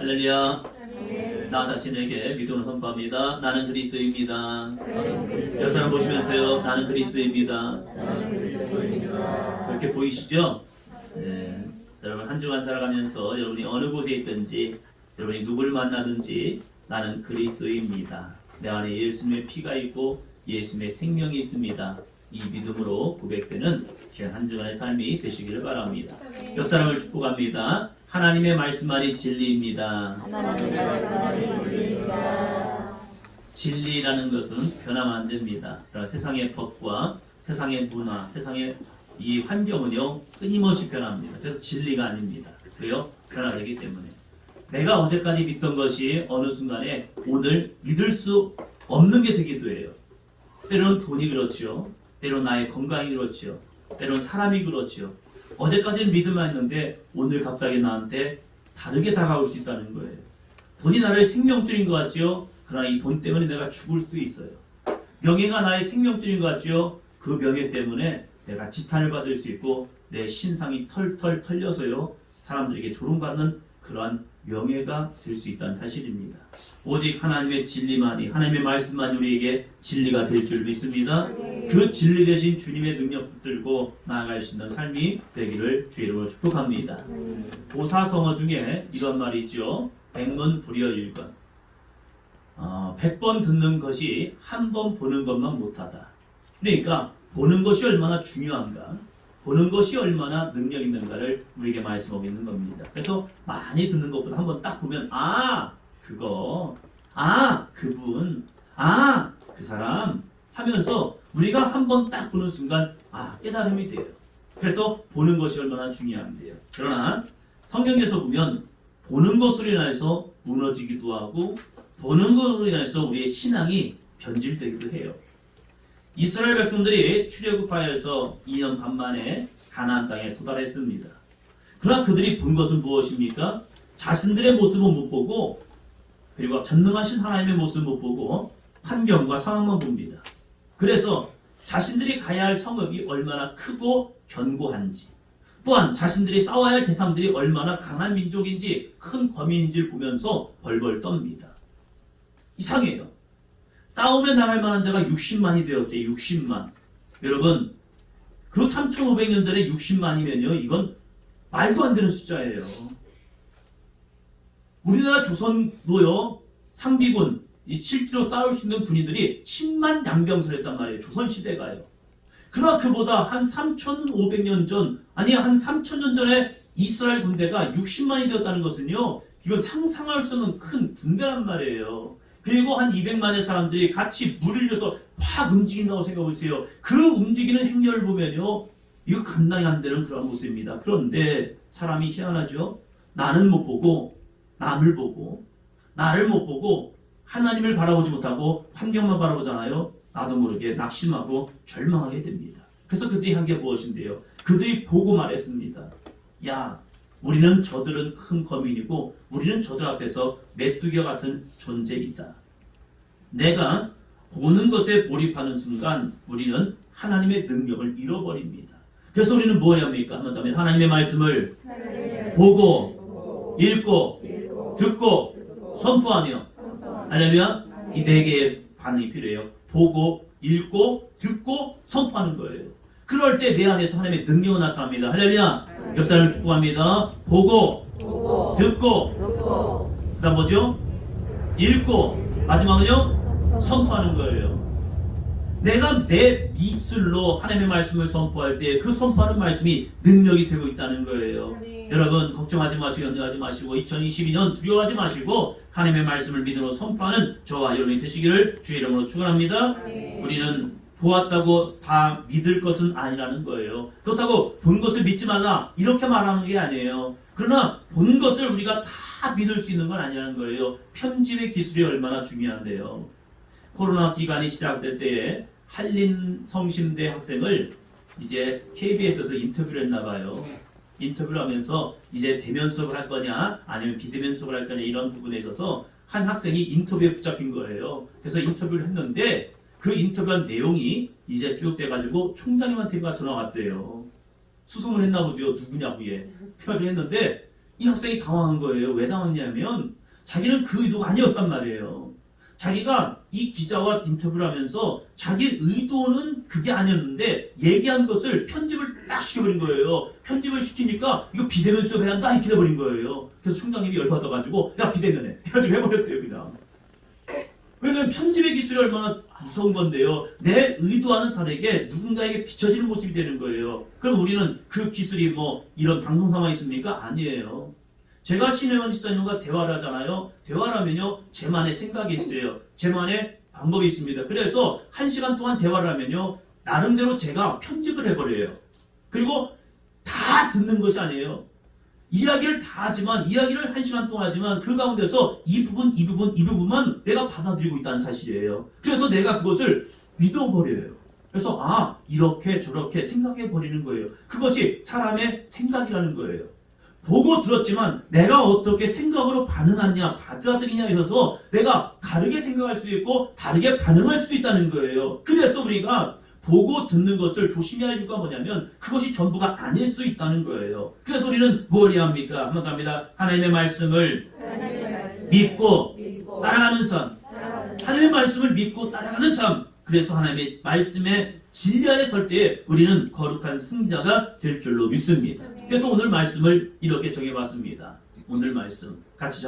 할렐루야. 나 자신에게 믿음을 선포합니다. 나는 그리스도입니다. 옆 사람 보시면서요. 나는 그리스도입니다. 그렇게 보이시죠? 네. 여러분 한 주간 살아가면서 여러분이 어느 곳에 있든지 여러분이 누구를 만나든지 나는 그리스도입니다. 내 안에 예수님의 피가 있고 예수님의 생명이 있습니다. 이 믿음으로 고백되는 귀한 한 주간의 삶이 되시기를 바랍니다. 옆 사람을 축복합니다. 하나님의 말씀만이 진리입니다. 진리라는 것은 변하면 안 됩니다. 그러나 세상의 법과 세상의 문화, 세상의 이 환경은요 끊임없이 변합니다. 그래서 진리가 아닙니다. 그래요? 변화되기 때문에 내가 어제까지 믿던 것이 어느 순간에 오늘 믿을 수 없는 게 되기도 해요. 때로는 돈이 그렇지요. 때로는 나의 건강이 그렇지요. 때로는 사람이 그렇지요. 어제까지는 믿음만 했는데 오늘 갑자기 나한테 다르게 다가올 수 있다는 거예요. 돈이 나를 생명줄인 것 같지요. 그러나 이 돈 때문에 내가 죽을 수도 있어요. 명예가 나의 생명줄인 것 같지요. 그 명예 때문에 내가 지탄을 받을 수 있고 내 신상이 털털 털려서요 사람들에게 조롱받는 그러한 명예가 될 수 있다는 사실입니다. 오직 하나님의 진리만이, 하나님의 말씀만이 우리에게 진리가 될 줄 믿습니다. 그 진리 되신 주님의 능력 붙들고 나아갈 수 있는 삶이 되기를 주의 이름으로 축복합니다. 보사성어 중에 이런 말이 있죠. 백문불여일견. 100번 듣는 것이 한 번 보는 것만 못하다. 그러니까 보는 것이 얼마나 중요한가, 보는 것이 얼마나 능력 있는가를 우리에게 말씀하고 있는 겁니다. 그래서 많이 듣는 것보다 한번 딱 보면 그거, 그분, 그 사람 하면서 우리가 한번 딱 보는 순간 깨달음이 돼요. 그래서 보는 것이 얼마나 중요한데요. 그러나 성경에서 보면 보는 것으로 인해서 무너지기도 하고 보는 것으로 인해서 우리의 신앙이 변질되기도 해요. 이스라엘 백성들이 출애굽하여서 2년 반 만에 가나안 땅에 도달했습니다. 그러나 그들이 본 것은 무엇입니까? 자신들의 모습은 못 보고 그리고 전능하신 하나님의 모습을 못 보고 환경과 상황만 봅니다. 그래서 자신들이 가야 할 성읍이 얼마나 크고 견고한지, 또한 자신들이 싸워야 할 대상들이 얼마나 강한 민족인지 큰 범위인지를 보면서 벌벌 떱니다. 이상해요. 싸움에 나갈 만한 자가 60만이 되었대요. 60만. 여러분, 그 3,500년 전에 60만이면요, 이건 말도 안 되는 숫자예요. 우리나라 조선도요, 상비군, 실제로 싸울 수 있는 군인들이 10만 양병설 했단 말이에요. 조선시대가요. 그러나 그보다 한 3,500년 전, 아니 한 3,000년 전에 이스라엘 군대가 60만이 되었다는 것은요, 이건 상상할 수 없는 큰 군대란 말이에요. 그리고 한 200만의 사람들이 같이 물을 흘려서 확 움직인다고 생각해보세요. 그 움직이는 행렬을 보면요, 이거 감당이 안 되는 그런 모습입니다. 그런데 사람이 희한하죠. 나는 못 보고 남을 보고 나를 못 보고 하나님을 바라보지 못하고 환경만 바라보잖아요. 나도 모르게 낙심하고 절망하게 됩니다. 그래서 그들이 한 게 무엇인데요? 그들이 보고 말했습니다. 야, 우리는 저들은 큰 거민이고 우리는 저들 앞에서 메뚜기와 같은 존재이다. 내가 보는 것에 몰입하는 순간 우리는 하나님의 능력을 잃어버립니다. 그래서 우리는 뭘 해야 합니까? 하면 하나님의 말씀을 보고 읽고 듣고 선포하며, 할렐루야. 이 네 개의 반응이 필요해요. 보고 읽고 듣고 선포하는 거예요. 그럴 때 내 안에서 하나님의 능력이 나타납니다. 할렐루야. 옆 사람을 축복합니다. 보고 듣고 그 다음 뭐죠? 읽고 마지막은요? 선포하는 거예요. 내가 내 입술로 하나님의 말씀을 선포할 때 그 선포하는 말씀이 능력이 되고 있다는 거예요. 여러분 걱정하지 마시고 염려하지 마시고 2022년 두려워하지 마시고 하나님의 말씀을 믿음으로 선포하는 저와 여러분이 되시기를 주의 이름으로 축원합니다. 우리는 보았다고 다 믿을 것은 아니라는 거예요. 그렇다고 본 것을 믿지 말라 이렇게 말하는 게 아니에요. 그러나 본 것을 우리가 다 믿을 수 있는 건 아니라는 거예요. 편집의 기술이 얼마나 중요한데요. 코로나 기간이 시작될 때에 한림성심대 학생을 이제 KBS에서 인터뷰를 했나 봐요. 인터뷰를 하면서 이제 대면 수업을 할 거냐 아니면 비대면 수업을 할 거냐 이런 부분에 있어서 한 학생이 인터뷰에 붙잡힌 거예요. 그래서 인터뷰를 했는데 그 인터뷰한 내용이 이제 쭉 돼가지고 총장님한테가 전화가 왔대요. 수송을 했나 보죠. 누구냐고. 그래가지고 했는데 이 학생이 당황한 거예요. 왜 당황했냐면 자기는 그 의도가 아니었단 말이에요. 자기가 이 기자와 인터뷰를 하면서 자기 의도는 그게 아니었는데 얘기한 것을 편집을 딱 시켜버린 거예요. 편집을 시키니까 이거 비대면 수업해야 한다 이렇게 돼버린 거예요. 그래서 총장님이 열받아가지고 야 비대면해 해가지고 해버렸대요 그냥. 왜냐면 편집의 기술이 얼마나 무서운 건데요. 내 의도와는 다르게 누군가에게 비춰지는 모습이 되는 거예요. 그럼 우리는 그 기술이 뭐 이런 방송 상황이 있습니까? 아니에요. 제가 신혜원 집사님과 대화를 하잖아요. 대화를 하면요. 제만의 생각이 있어요. 제만의 방법이 있습니다. 그래서 1시간 동안 대화를 하면요. 나름대로 제가 편집을 해버려요. 그리고 다 듣는 것이 아니에요. 이야기를 다 하지만 이야기를 1시간 동안 하지만 그 가운데서 이 부분만 내가 받아들이고 있다는 사실이에요. 그래서 내가 그것을 믿어버려요. 그래서 이렇게 저렇게 생각해버리는 거예요. 그것이 사람의 생각이라는 거예요. 보고 들었지만 내가 어떻게 생각으로 반응하냐 받아들이냐에 있어서 내가 다르게 생각할 수도 있고 다르게 반응할 수도 있다는 거예요. 그래서 우리가 보고 듣는 것을 조심해야 할 이유가 뭐냐면 그것이 전부가 아닐 수 있다는 거예요. 그래서 우리는 뭘 해야 합니까? 한번 갑니다. 하나님의 말씀을 믿고 따라가는 삶. 하나님의 말씀을 믿고 따라가는 삶. 그래서 하나님의 말씀의 진리 안에 설 때에 우리는 거룩한 승자가 될 줄로 믿습니다. 그래서 오늘 말씀을 이렇게 정해봤습니다. 오늘 말씀 같이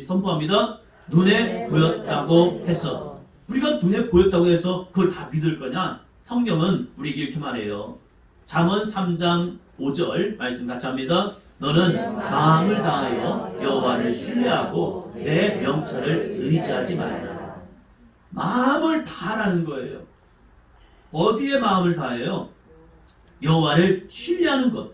선포합니다. 눈에 보였다고 해서 우리가 눈에 보였다고 해서 그걸 다 믿을 거냐? 성경은 우리에게 이렇게 말해요. 잠언 3장 5절 말씀 같이 합니다. 너는 마음을 다하여 여호와를 신뢰하고 내 명철을 의지하지 말라. 마음을 다하라는 거예요. 어디에 마음을 다해요? 여호와를 신뢰하는 것.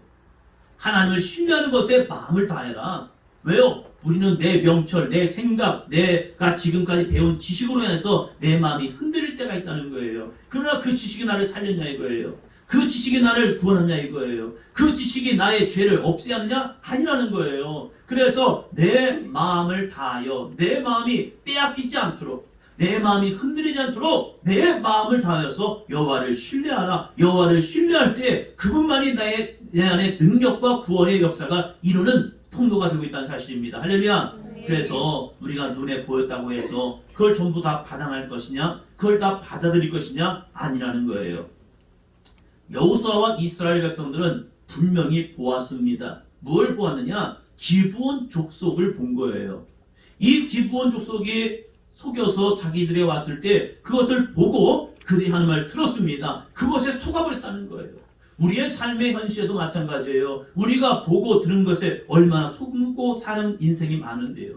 하나님을 신뢰하는 것에 마음을 다해라. 왜요? 우리는 내 명철, 내 생각, 내가 지금까지 배운 지식으로 인해서 내 마음이 흔들릴 때가 있다는 거예요. 그러나 그 지식이 나를 살렸냐 이거예요. 그 지식이 나를 구원하냐 이거예요. 그 지식이 나의 죄를 없애느냐? 아니라는 거예요. 그래서 내 마음을 다하여 내 마음이 빼앗기지 않도록 내 마음이 흔들리지 않도록 내 마음을 다하여서 여호와를 신뢰하라. 여호와를 신뢰할 때 그분만이 내 안에 능력과 구원의 역사가 이루는 통로가 되고 있다는 사실입니다. 할렐루야. 그래서 우리가 눈에 보였다고 해서 그걸 전부 다 받아낼 것이냐? 그걸 다 받아들일 것이냐? 아니라는 거예요. 여호수아와 이스라엘 백성들은 분명히 보았습니다. 뭘 보았느냐? 기브온 족속을 본 거예요. 이 기브온 족속이 속여서 자기들이 왔을 때 그것을 보고 그들이 하는 말을 들었습니다. 그것에 속아버렸다는 거예요. 우리의 삶의 현실에도 마찬가지예요. 우리가 보고 들은 것에 얼마나 속고 사는 인생이 많은데요.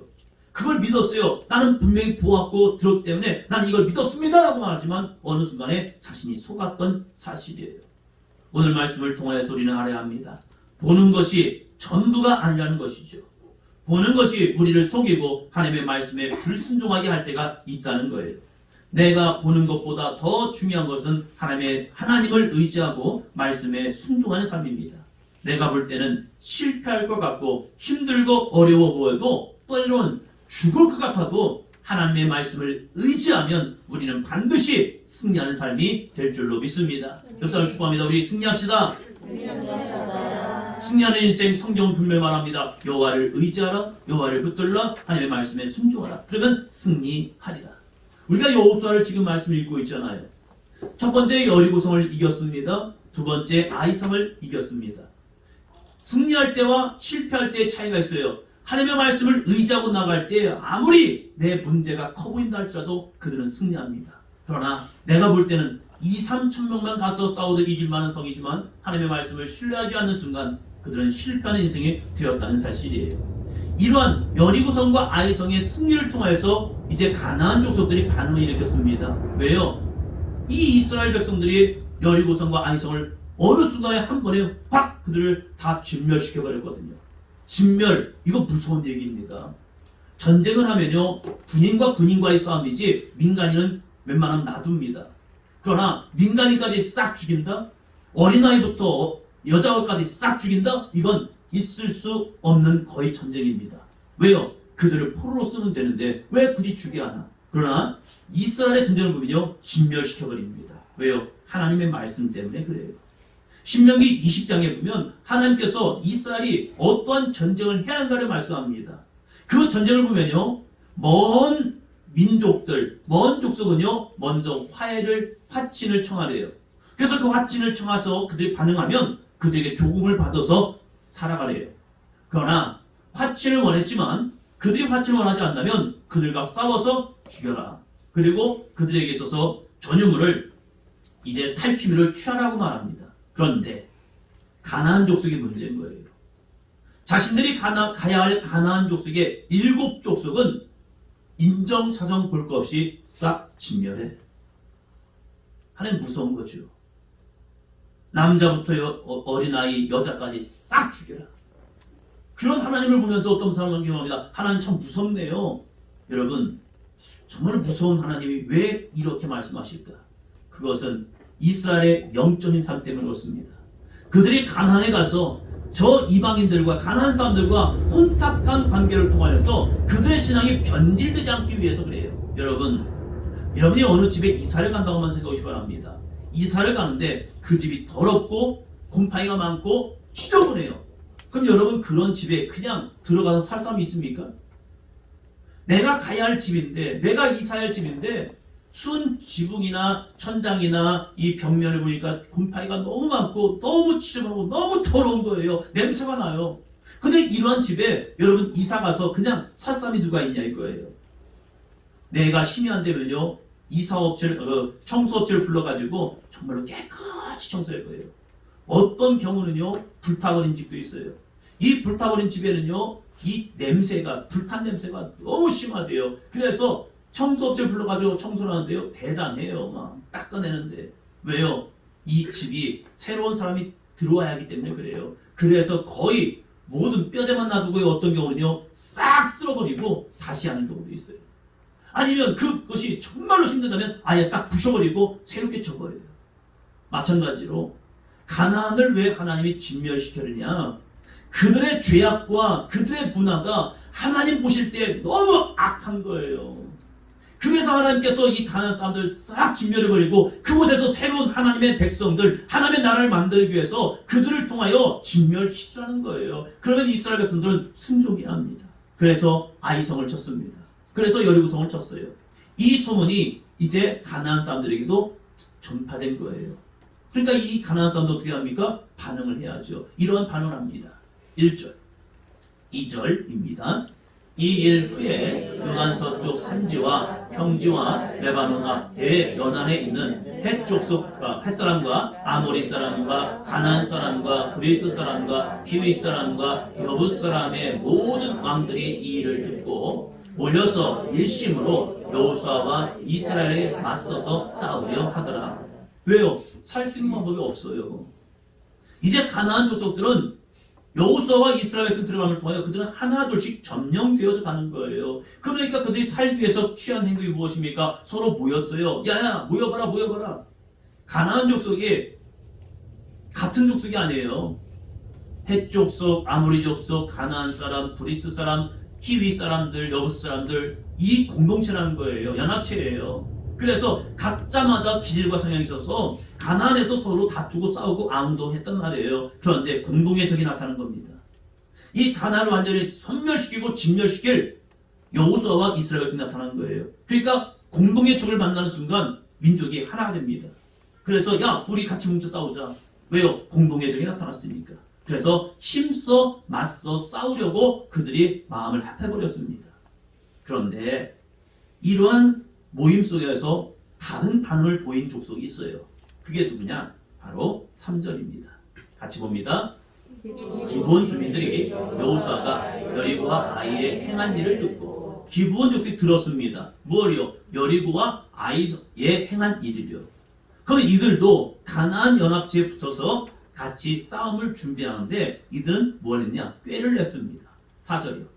그걸 믿었어요. 나는 분명히 보았고 들었기 때문에 나는 이걸 믿었습니다 라고 말하지만 어느 순간에 자신이 속았던 사실이에요. 오늘 말씀을 통하여서 우리는 알아야 합니다. 보는 것이 전부가 아니라는 것이죠. 보는 것이 우리를 속이고 하나님의 말씀에 불순종하게 할 때가 있다는 거예요. 내가 보는 것보다 더 중요한 것은 하나님을 의지하고 말씀에 순종하는 삶입니다. 내가 볼 때는 실패할 것 같고 힘들고 어려워 보여도 때로는 죽을 것 같아도 하나님의 말씀을 의지하면 우리는 반드시 승리하는 삶이 될 줄로 믿습니다. 역사를 축복합니다. 우리 승리합시다. 승리하는 인생 성경은 분명히 말합니다. 여호와를 의지하라. 여호와를 붙들라. 하나님의 말씀에 순종하라. 그러면 승리하리라. 우리가 여호수아를 지금 말씀을 읽고 있잖아요. 첫 번째 여리고성을 이겼습니다. 두 번째 아이성을 이겼습니다. 승리할 때와 실패할 때의 차이가 있어요. 하나님의 말씀을 의지하고 나갈 때 아무리 내 문제가 커 보인다 할지라도 그들은 승리합니다. 그러나 내가 볼 때는 2-3천 명만 가서 싸워도 이길 만한 성이지만 하나님의 말씀을 신뢰하지 않는 순간 그들은 실패하는 인생이 되었다는 사실이에요. 이러한 여리고성과 아이성의 승리를 통해서 이제 가나안 족속들이 반응을 일으켰습니다. 왜요? 이 이스라엘 백성들이 여리고성과 아이성을 어느 순간에 한 번에 확 그들을 다 진멸시켜버렸거든요. 진멸, 이거 무서운 얘기입니다. 전쟁을 하면요 군인과 군인과의 싸움이지 민간인은 웬만하면 놔둡니다. 그러나 민간인까지 싹 죽인다? 어린아이부터 여자까지 싹 죽인다? 이건 있을 수 없는 거의 전쟁입니다. 왜요? 그들을 포로로 쓰면 되는데 왜 굳이 죽게 하나? 그러나 이스라엘의 전쟁을 보면요 진멸시켜버립니다. 왜요? 하나님의 말씀 때문에 그래요. 신명기 20장에 보면 하나님께서 이스라엘이 어떠한 전쟁을 해야 한가를 말씀합니다. 그 전쟁을 보면요, 먼 민족들, 먼 족속은요, 먼저 화친을 청하래요. 그래서 그 화친을 청해서 그들이 반응하면 그들에게 조공을 받아서 살아가래요. 그러나 화친을 원했지만 그들이 화친을 원하지 않다면 그들과 싸워서 죽여라. 그리고 그들에게 있어서 전유물을 이제 탈취물을 취하라고 말합니다. 그런데 가나안 족속이 문제인 거예요. 자신들이 가야 할 가나안 족속의 7족속은 인정사정 볼 것 없이 싹 진멸해. 하나님 무서운 거죠. 남자부터 어린아이, 여자까지 싹 죽여라. 그런 하나님을 보면서 어떤 사람은 경험합니다. 하나님 참 무섭네요. 여러분, 정말 무서운 하나님이 왜 이렇게 말씀하실까? 그것은 이스라엘의 영적인 삶 때문에 그렇습니다. 그들이 가나안에 가서 저 이방인들과 가나안 사람들과 혼탁한 관계를 통하여서 그들의 신앙이 변질되지 않기 위해서 그래요. 여러분이 어느 집에 이사를 간다고만 생각하시기 바랍니다. 이사를 가는데 그 집이 더럽고 곰팡이가 많고 지저분해요. 그럼 여러분 그런 집에 그냥 들어가서 살 사람이 있습니까? 내가 가야 할 집인데, 내가 이사할 할 집인데 순 지붕이나 천장이나 이 벽면을 보니까 곰팡이가 너무 많고 너무 지저분하고 너무 더러운 거예요. 냄새가 나요. 근데 이러한 집에 여러분 이사 가서 그냥 살 사람이 누가 있냐 이거예요. 내가 힘이 안 되면요, 청소업체를 불러가지고 정말로 깨끗이 청소할 거예요. 어떤 경우는요, 불타버린 집도 있어요. 이 불타버린 집에는요, 이 냄새가, 불탄 냄새가 너무 심하대요. 그래서 청소업체를 불러가지고 청소를 하는데요, 대단해요. 막 닦아내는데. 왜요? 이 집이 새로운 사람이 들어와야 하기 때문에 그래요. 그래서 거의 모든 뼈대만 놔두고 어떤 경우는요, 싹 쓸어버리고 다시 하는 경우도 있어요. 아니면 그것이 정말로 힘들다면 아예 싹 부셔버리고 새롭게 쳐버려요. 마찬가지로 가나안을 왜 하나님이 진멸시켰느냐? 그들의 죄악과 그들의 문화가 하나님 보실 때 너무 악한 거예요. 그래서 하나님께서 이 가나안 사람들을 싹 진멸해버리고 그곳에서 새로운 하나님의 백성들, 하나님의 나라를 만들기 위해서 그들을 통하여 진멸시키라는 거예요. 그러면 이스라엘 백성들은 순종해야 합니다. 그래서 아이성을 쳤습니다. 그래서 여리고성을 쳤어요. 이 소문이 이제 가나안 사람들에게도 전파된 거예요. 그러니까 이 가나안 사람들 어떻게 합니까? 반응을 해야죠. 이런 반응을 합니다. 1절, 2절입니다. 이 일 후에 요단 서쪽 산지와 평지와 레바논 앞 대연안에 있는 헷 족속과 헷 사람과 아모리 사람과 가나안 사람과 브리스 사람과 히위 사람과 여붓 사람의 모든 왕들이 이 일을 듣고 모여서 일심으로 여호수아와 이스라엘에 맞서서 싸우려 하더라. 왜요? 살 수 있는 방법이 없어요. 이제 가나안 족속들은 여호수아와 이스라엘 백성 들어감을 통하여 그들은 하나둘씩 점령되어져 가는 거예요. 그러니까 그들이 살기 위해서 취한 행동이 무엇입니까? 서로 모였어요. 야야, 모여봐라. 가나안 족속이 같은 족속이 아니에요. 헷 족속, 아모리 족속, 가나안 사람, 브리스 사람, 히위 사람들, 여부스 사람들, 이 공동체라는 거예요. 연합체예요. 그래서 각자마다 기질과 성향이 있어서 가나안에서 서로 다투고 싸우고 앙동했단 말이에요. 그런데 공동의 적이 나타나는 겁니다. 이 가나안을 완전히 섬멸시키고 진멸시킬 여호수아와 이스라엘 백성이 나타나는 거예요. 그러니까 공동의 적을 만나는 순간 민족이 하나가 됩니다. 그래서 야, 우리 같이 뭉쳐 싸우자. 왜요? 공동의 적이 나타났으니까. 그래서 힘써 맞서 싸우려고 그들이 마음을 합해버렸습니다. 그런데 이러한 모임 속에서 다른 반응을 보인 족속이 있어요. 그게 누구냐? 바로 3절입니다. 같이 봅니다. 기브온 주민들이 여호수아가 여리고와 아이의 행한 일을 듣고, 기브온 족속이 들었습니다. 무엇이요? 여리고와 아이의 행한 일이요. 그럼 이들도 가나안 연합체에 붙어서 같이 싸움을 준비하는데 이들은 뭘 했냐? 꾀를 냈습니다. 4절이요.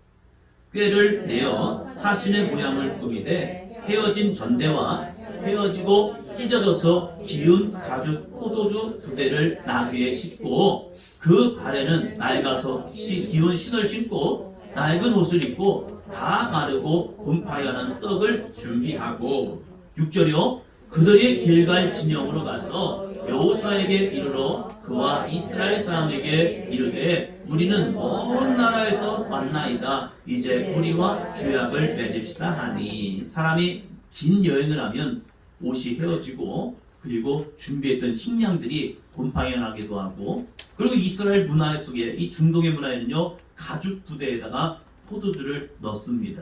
꾀를 내어 사신의 모양을 꾸미되 헤어진 전대와 헤어지고 찢어져서 기운 가죽 포도주 2대를 나귀에 싣고 그 발에는 낡아서 기운 신을 신고 낡은 옷을 입고 다 마르고 곰팡이가 난 떡을 준비하고 6절이요. 그들이 길갈 진영으로 가서 여호수아에게 이르러 그와 이스라엘 사람에게 이르되 우리는 먼 나라에서 왔나이다. 이제 우리와 죄악을 맺읍시다 하니. 사람이 긴 여행을 하면 옷이 헤어지고 그리고 준비했던 식량들이 곰팡이나기도 하고, 그리고 이스라엘 문화 속에, 이 중동의 문화에는요 가죽 부대에다가 포도주를 넣습니다.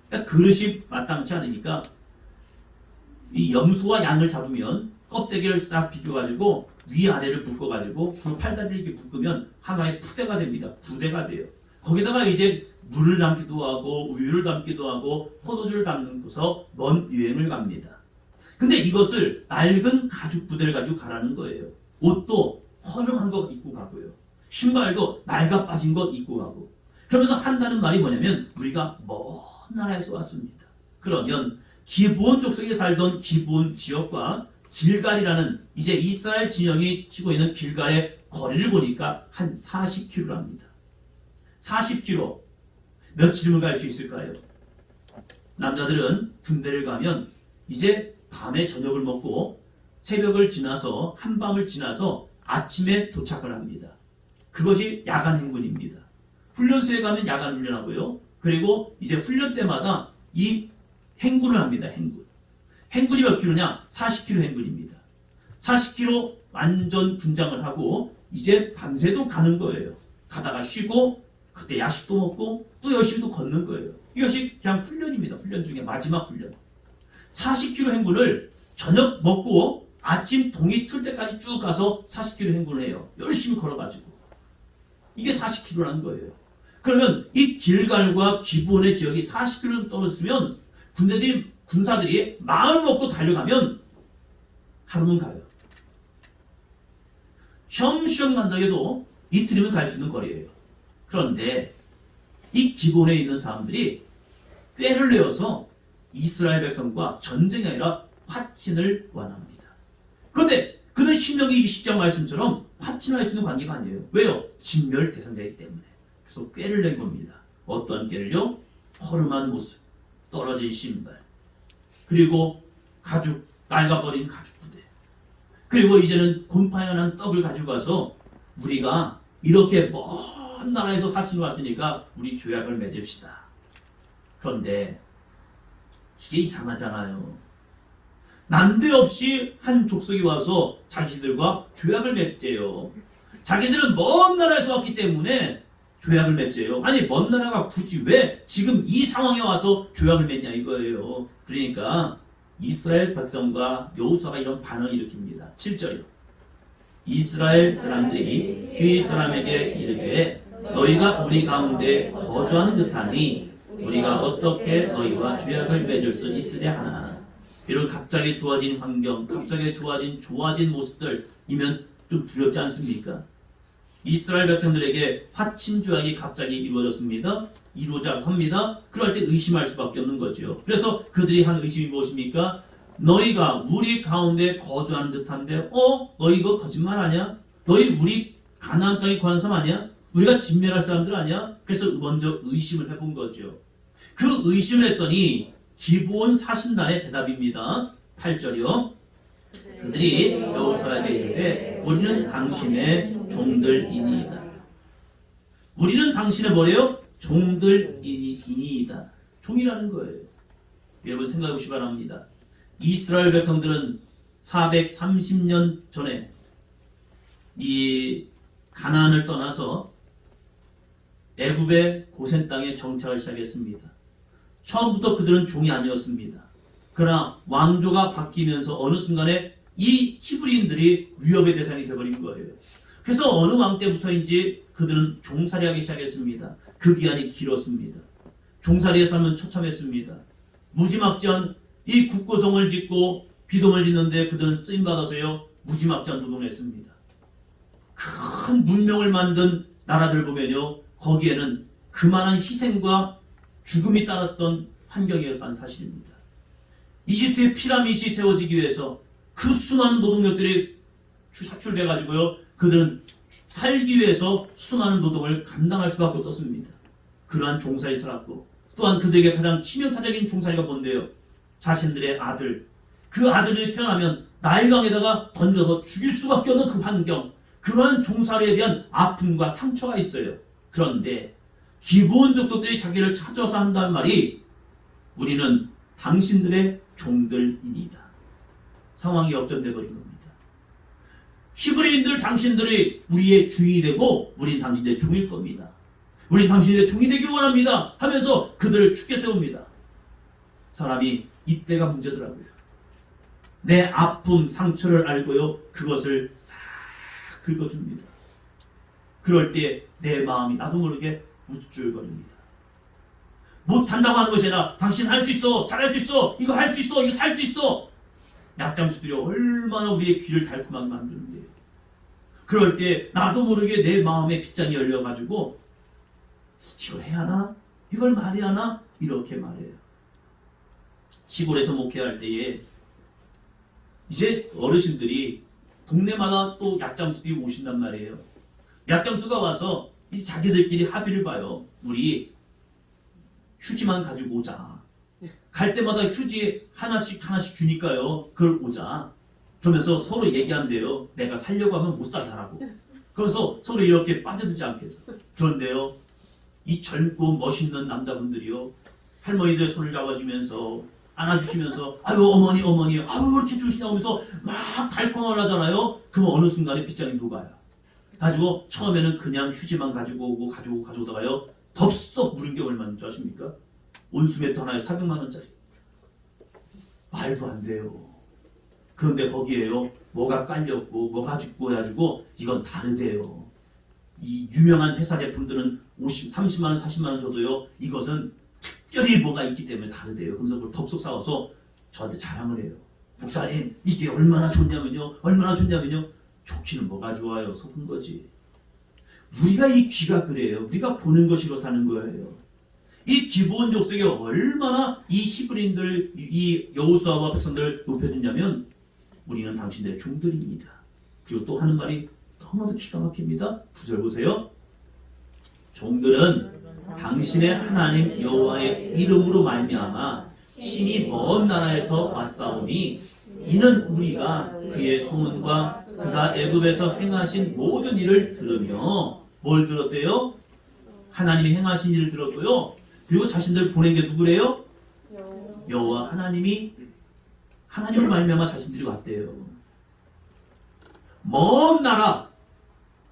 그러니까 그릇이 마땅치 않으니까 이 염소와 양을 잡으면 껍데기를 싹 비껴가지고 위아래를 묶어가지고 그 팔다리를 이렇게 묶으면 하나의 푸대가 됩니다. 부대가 돼요. 거기다가 이제 물을 담기도 하고 우유를 담기도 하고 포도주를 담는고서 먼 여행을 갑니다. 근데 이것을 낡은 가죽 부대를 가지고 가라는 거예요. 옷도 허름한 것 입고 가고요. 신발도 낡아 빠진 것 입고 가고. 그러면서 한다는 말이 뭐냐면 우리가 먼 나라에서 왔습니다. 그러면 기브온 족속에 살던 기브온 지역과 길갈이라는 이제 이스라엘 진영이 치고 있는 길갈의 거리를 보니까 한 40km랍니다. 40km. 며칠이면 갈 수 있을까요? 남자들은 군대를 가면 이제 밤에 저녁을 먹고 새벽을 지나서 한밤을 지나서 아침에 도착을 합니다. 그것이 야간 행군입니다. 훈련소에 가면 야간 훈련하고요. 그리고 이제 훈련 때마다 이 행군을 합니다. 행군이 몇 킬로냐? 40km 행군입니다. 40km 완전 분장을 하고 이제 밤새도 가는 거예요. 가다가 쉬고 그때 야식도 먹고 또 열심히 또 걷는 거예요. 이것이 그냥 훈련입니다. 훈련 중에 마지막 훈련. 40km 행군을 저녁 먹고 아침 동이 틀 때까지 쭉 가서 40km 행군을 해요. 열심히 걸어가지고. 이게 40km라는 거예요. 그러면 이 길갈과 기브온의 지역이 40km 떨어졌으면 군사들이 마음 먹고 달려가면 하루는 가요. 쉬엄쉬엄 간다 해도 이틀이면 갈 수 있는 거리예요. 그런데 이 기브온에 있는 사람들이 꾀를 내어서 이스라엘 백성과 전쟁이 아니라 화친을 원합니다. 그런데 그는 신명기 20장 말씀처럼 화친할 수 있는 관계가 아니에요. 왜요? 진멸 대상자이기 때문에. 그래서 꾀를 낸 겁니다. 어떤 꾀를요? 허름한 모습, 떨어진 신발, 그리고 가죽, 낡아버린 가죽 부대, 그리고 이제는 곰팡이 난 떡을 가지고 가서 우리가 이렇게 먼 나라에서 사신 왔으니까 우리 죄악을 맺읍시다. 그런데 이게 이상하잖아요. 난데없이 한 족속이 와서 자기들과 죄악을 맺재요. 자기들은 먼 나라에서 왔기 때문에 죄악을 맺재요. 아니 먼 나라가 굳이 왜 지금 이 상황에 와서 죄악을 맺냐 이거예요. 그러니까 이스라엘 백성과 여호수아가 이런 반응을 일으킵니다. 7절이요. 이스라엘 사람들이 휘 사람에게 이르되 너희가 우리 가운데 거주하는 듯하니 우리가 어떻게 너희와 죄악을 맺을 수 있으랴 하나. 이런 갑자기 주어진 환경, 갑자기 좋아진 모습들이면 좀 두렵지 않습니까? 이스라엘 백성들에게 화친 죄악이 갑자기 이루어졌습니다. 이루어져 합니다. 그럴 때 의심할 수밖에 없는 거죠. 그래서 그들이 한 의심이 무엇입니까? 너희가 우리 가운데 거주하는 듯한데 너희 이거 거짓말 아니야? 너희 우리 가나안 땅에 거한 사람 아니야? 우리가 진멸할 사람들 아니야? 그래서 먼저 의심을 해본 거죠. 그 의심을 했더니 기브온 사신단의 대답입니다. 8절이요. 그들이 여호수아에게 이르되 우리는 당신의 종들이니이다. 우리는 당신의 뭐예요? 종들이니이다. 종이라는 거예요. 여러분 생각해 보시기 바랍니다. 이스라엘 백성들은 430년 전에 이 가나안을 떠나서 애굽의 고센 땅에 정착을 시작했습니다. 처음부터 그들은 종이 아니었습니다. 그러나 왕조가 바뀌면서 어느 순간에 이 히브리인들이 위협의 대상이 되어버린 거예요. 그래서 어느 왕 때부터인지 그들은 종살이하기 시작했습니다. 그 기간이 길었습니다. 종살이에 살면 처참했습니다. 무지막지한 이 국고성을 짓고 비동을 짓는데 그들은 쓰임받아서요 무지막지한 노동을 했습니다. 큰 문명을 만든 나라들 보면요 거기에는 그만한 희생과 죽음이 따랐던 환경이었다는 사실입니다. 이집트의 피라밋이 세워지기 위해서 그 수많은 노동력들이 사출돼가지고요 그들은 살기 위해서 수많은 노동을 감당할 수밖에 없었습니다. 그러한 종살이 살았고 또한 그들에게 가장 치명타적인 종살이가 뭔데요? 자신들의 아들, 그 아들이 태어나면 나일강에다가 던져서 죽일 수밖에 없는 그 환경, 그러한 종살이에 대한 아픔과 상처가 있어요. 그런데 기브온 족속들이 자기를 찾아서 한다는 말이 우리는 당신들의 종들입니다. 상황이 역전돼 버린 겁니다. 히브리인들 당신들이 우리의 주인이 되고 우린 당신들의 종일 겁니다. 우린 당신들의 종이 되길 원합니다 하면서 그들을 죽게 세웁니다. 사람이 이때가 문제더라고요. 내 아픔, 상처를 알고요, 그것을 싹 긁어줍니다. 그럴 때 내 마음이 나도 모르게 우쭐거립니다. 못한다고 하는 것이 아니라 당신 할 수 있어, 잘할 수 있어, 이거 할 수 있어, 이거 살 수 있어. 약장수들이 얼마나 우리의 귀를 달콤하게 만드는데요. 그럴 때 나도 모르게 내 마음의 빗장이 열려가지고 이걸 해야 하나? 이걸 말해야 하나? 이렇게 말해요. 시골에서 목회할 때에 이제 어르신들이 동네마다 또 약장수들이 오신단 말이에요. 약장수가 와서 이제 자기들끼리 합의를 봐요. 우리 휴지만 가지고 오자. 갈 때마다 휴지 하나씩 주니까요. 그걸 오자. 그러면서 서로 얘기한대요. 내가 살려고 하면 못 살게 하라고. 그러면서 서로 이렇게 빠져들지 않게 해서. 그런데요, 이 젊고 멋있는 남자분들이요, 할머니들 손을 잡아주면서 안아주시면서 아유 어머니 아유 이렇게 좋으시냐고 하면서 막 달콤을 하잖아요. 그럼 어느 순간에 빗장이 녹아요. 가지고 처음에는 그냥 휴지만 가지고 오고 가져오다가요, 덥석 물은 게 얼마인 줄 아십니까? 온수매트 하나에 400만 원짜리. 말도 안 돼요. 그런데 거기에요, 뭐가 깔렸고 뭐가 죽고 해가지고 이건 다르대요. 이 유명한 회사 제품들은 30만 원, 40만 원 줘도요, 이것은 특별히 뭐가 있기 때문에 다르대요. 그래서 그걸 덥석 사와서 저한테 자랑을 해요. 목사님, 이게 얼마나 좋냐면요. 좋기는 뭐가 좋아요. 속은 거지. 우리가 이 귀가 그래요. 우리가 보는 것이 그렇다는 거예요. 이 기브온 족속이 얼마나 이 히브리인들, 이 여호수아와 백성들을 높여주냐면 우리는 당신들의 종들입니다. 그리고 또 하는 말이 너무나도 기가 막힙니다. 9절 보세요. 종들은 당신의 하나님 여호와의 이름으로 말미암아 신이 먼 나라에서 왔사오니 이는 우리가 그의 소문과 그가 애굽에서 행하신 모든 일을 들으며 뭘 들었대요? 하나님이 행하신 일을 들었고요. 그리고 자신들 보낸 게 누구래요? 여호와 하나님을 말미암아 자신들이 왔대요. 먼 나라,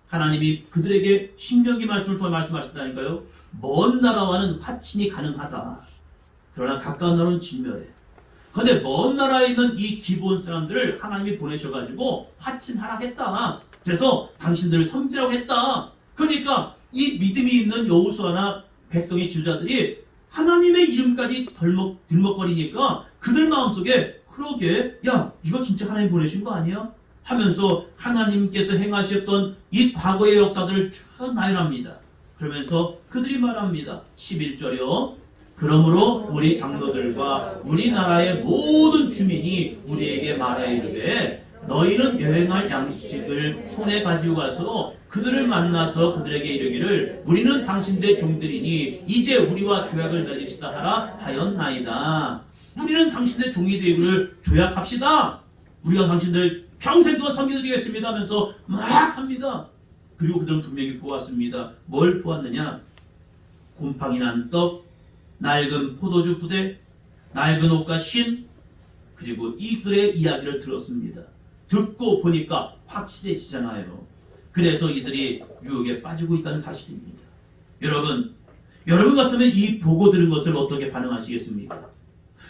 하나님이 그들에게 신명기 말씀을 통해 말씀하셨다니까요. 먼 나라와는 화친이 가능하다. 그러나 가까운 나라는 진멸해. 그런데 먼 나라에 있는 이 기브온 사람들을 하나님이 보내셔가지고 화친하라 했다. 그래서 당신들을 섬기라고 했다. 그러니까 이 믿음이 있는 여호수아나 백성의 지도자들이 하나님의 이름까지 들먹거리니까 그들 마음속에 그러게, 야 이거 진짜 하나님 보내신 거 아니야? 하면서 하나님께서 행하셨던 이 과거의 역사들을 쭉 나열합니다. 그러면서 그들이 말합니다. 11절이요. 그러므로 우리 장로들과 우리나라의 모든 주민이 우리에게 말하여 이르되 너희는 여행할 양식을 손에 가지고 가서 그들을 만나서 그들에게 이르기를 우리는 당신들의 종들이니 이제 우리와 조약을 맺읍시다 하라 하였나이다. 우리는 당신의 종이 되기를 조약합시다. 우리가 당신들 평생 동안 섬겨드리겠습니다 하면서 막 합니다. 그리고 그들은 분명히 보았습니다. 뭘 보았느냐? 곰팡이 난 떡, 낡은 포도주 부대, 낡은 옷과 신, 그리고 이들의 이야기를 들었습니다. 듣고 보니까 확실해지잖아요. 그래서 이들이 유혹에 빠지고 있다는 사실입니다. 여러분 같으면 이 보고 들은 것을 어떻게 반응하시겠습니까?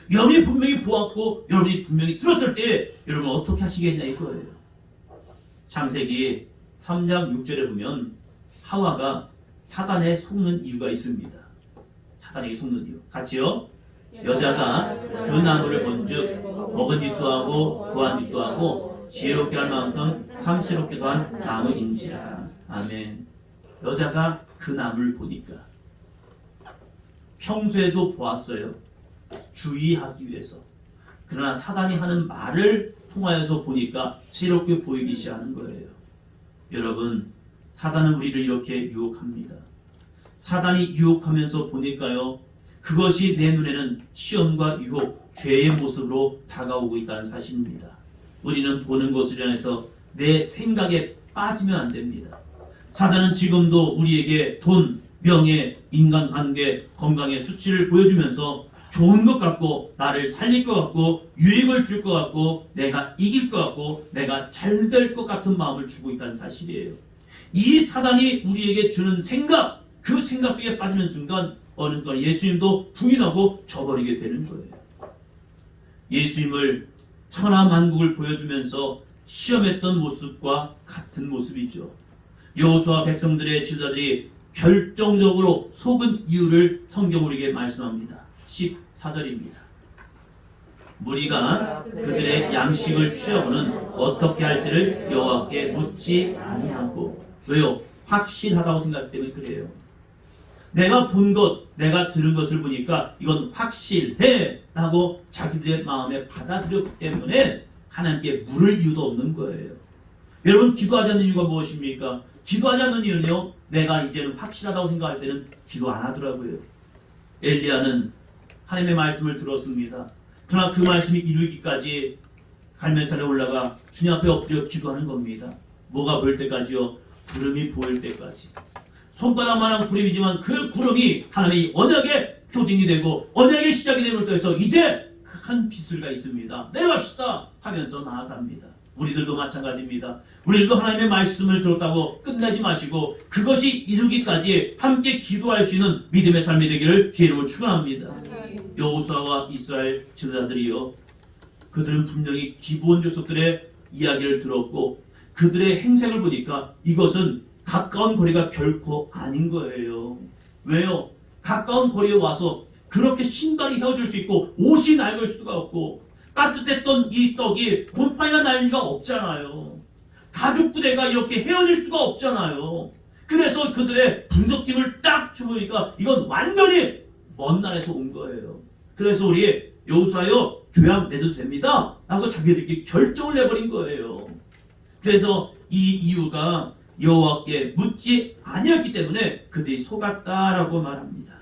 여러분이 분명히 보았고 여러분이 분명히 들었을 때 여러분 어떻게 하시겠냐 이거예요. 창세기 3장 6절에 보면 하와가 사단에 속는 이유가 있습니다. 사단에게 속는 이유. 같이요. 여자가 그 나무를 본즉 먹은 짓도 하고 고한 짓도 하고 지혜롭게 할 만큼 탐스럽기도 한 나무인지라. 아멘. 여자가 그 나무를 보니까 평소에도 보았어요. 주의하기 위해서. 그러나 사단이 하는 말을 통하여서 보니까 새롭게 보이기 시작하는 거예요. 여러분, 사단은 우리를 이렇게 유혹합니다. 사단이 유혹하면서 보니까요, 그것이 내 눈에는 시험과 유혹, 죄의 모습으로 다가오고 있다는 사실입니다. 우리는 보는 것을 인해서 내 생각에 빠지면 안 됩니다. 사단은 지금도 우리에게 돈, 명예, 인간관계, 건강의 수치를 보여주면서 좋은 것 같고 나를 살릴 것 같고 유익을 줄 것 같고 내가 이길 것 같고 내가 잘 될 것 같은 마음을 주고 있다는 사실이에요. 이 사단이 우리에게 주는 생각, 그 생각 속에 빠지는 순간 어느 순간 예수님도 부인하고 저버리게 되는 거예요. 예수님을 천하만국을 보여주면서 시험했던 모습과 같은 모습이죠. 여호수아 백성들의 지도자들이 결정적으로 속은 이유를 성경 우리에게 말씀합니다. 14절입니다. 무리가 그들의 양식을 취하고는 어떻게 할지를 여호와께 묻지 아니하고. 왜요? 확실하다고 생각하기 때문에 그래요. 내가 본 것, 내가 들은 것을 보니까 이건 확실해 라고 자기들의 마음에 받아들였기 때문에 하나님께 물을 이유도 없는 거예요. 여러분, 기도하지 않는 이유가 무엇입니까? 기도하지 않는 이유는요, 내가 이제는 확실하다고 생각할 때는 기도 안 하더라고요. 엘리야는 하나님의 말씀을 들었습니다. 그러나 그 말씀이 이루기까지 갈멜산에 올라가 주님 앞에 엎드려 기도하는 겁니다. 뭐가 보일 때까지요? 구름이 보일 때까지. 손바닥만한 구름이지만 그 구름이 하나님의 언약의 표징이 되고 언약의 시작이 되는 것도 해서 이제 큰 빗소리가 있습니다. 내려갑시다 하면서 나아갑니다. 우리들도 마찬가지입니다. 우리들도 하나님의 말씀을 들었다고 끝내지 마시고 그것이 이루기까지 함께 기도할 수 있는 믿음의 삶이 되기를 주의 이름으로 축원합니다. 여호수아와 이스라엘 지도자들이요, 그들은 분명히 기브온 족속들의 이야기를 들었고 그들의 행색을 보니까 이것은 가까운 거리가 결코 아닌 거예요. 왜요? 가까운 거리에 와서 그렇게 신발이 헤어질 수 있고 옷이 낡을 수가 없고 따뜻했던 이 떡이 곰팡이가 날 리가 없잖아요. 가죽 부대가 이렇게 헤어질 수가 없잖아요. 그래서 그들의 분석팀을 딱 쳐보니까 이건 완전히 먼 나라에서 온 거예요. 그래서 우리 여호수아여 죄악 내도 됩니다 라고 자기들끼리 결정을 내버린 거예요. 그래서 이 이유가 여호와께 묻지 아니었기 때문에 그들이 속았다라고 말합니다.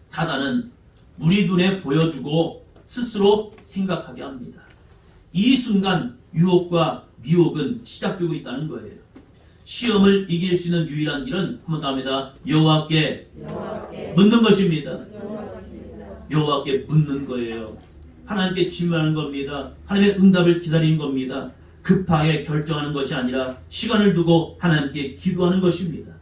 사단은 우리 눈에 보여주고 스스로 생각하게 합니다. 이 순간 유혹과 미혹은 시작되고 있다는 거예요. 시험을 이길 수 있는 유일한 길은 한 번 더 합니다. 여호와께 묻는 것입니다. 여호와께 묻는 거예요. 하나님께 질문하는 겁니다. 하나님의 응답을 기다리는 겁니다. 급하게 결정하는 것이 아니라 시간을 두고 하나님께 기도하는 것입니다.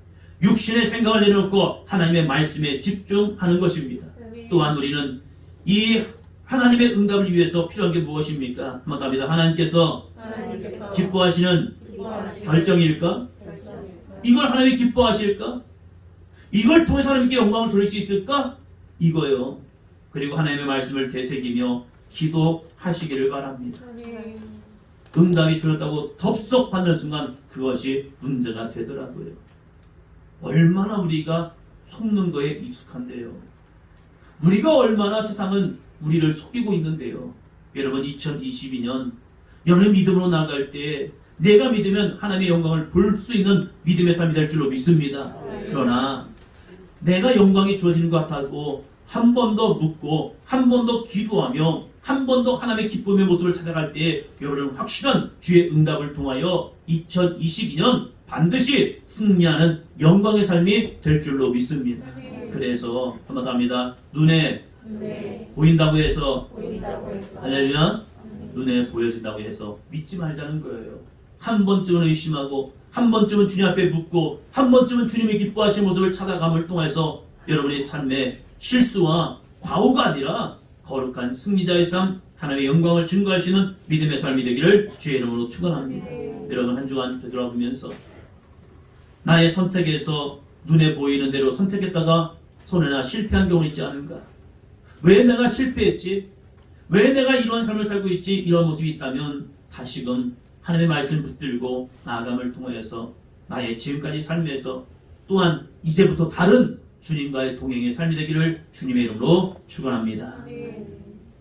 육신의 생각을 내려놓고 하나님의 말씀에 집중하는 것입니다. 또한 우리는 이 하나님의 응답을 위해서 필요한 게 무엇입니까? 한번 답니다. 하나님께서 기뻐하시는 결정일까? 이걸 하나님이 기뻐하실까? 이걸 통해서 하나님께 영광을 돌릴 수 있을까? 이거요. 그리고 하나님의 말씀을 되새기며 기도하시기를 바랍니다. 응답이 주었다고 덥석 받는 순간 그것이 문제가 되더라고요. 얼마나 우리가 속는 거에 익숙한데요. 우리가 얼마나 세상은 우리를 속이고 있는데요. 여러분, 2022년 여러분 믿음으로 나갈 때 내가 믿으면 하나님의 영광을 볼 수 있는 믿음의 삶이 될 줄로 믿습니다. 그러나 내가 영광이 주어지는 것 같아도 한 번 더 묻고 한 번 더 기도하며 한 번 더 하나님의 기쁨의 모습을 찾아갈 때 여러분은 확실한 주의 응답을 통하여 2022년 반드시 승리하는 영광의 삶이 될 줄로 믿습니다. 그래서 한번 합니다. 눈에 보인다고 해서 할렐루야, 눈에 보여진다고 해서 믿지 말자는 거예요. 한 번쯤은 의심하고 한 번쯤은 주님 앞에 묻고 한 번쯤은 주님의 기뻐하시는 모습을 찾아감을 통해서 여러분의 삶에 실수와 과오가 아니라 거룩한 승리자의 삶, 하나님의 영광을 증거하시는 믿음의 삶이 되기를 주의 이름으로 축원합니다. 여러분, 한 주간 되돌아보면서 나의 선택에서 눈에 보이는 대로 선택했다가 손해나 실패한 경우 있지 않은가? 왜 내가 실패했지? 왜 내가 이러한 삶을 살고 있지? 이런 모습이 있다면 다시금 하나님의 말씀을 붙들고 나아감을 통해서 나의 지금까지 삶에서 또한 이제부터 다른 주님과의 동행의 삶이 되기를 주님의 이름으로 축원합니다.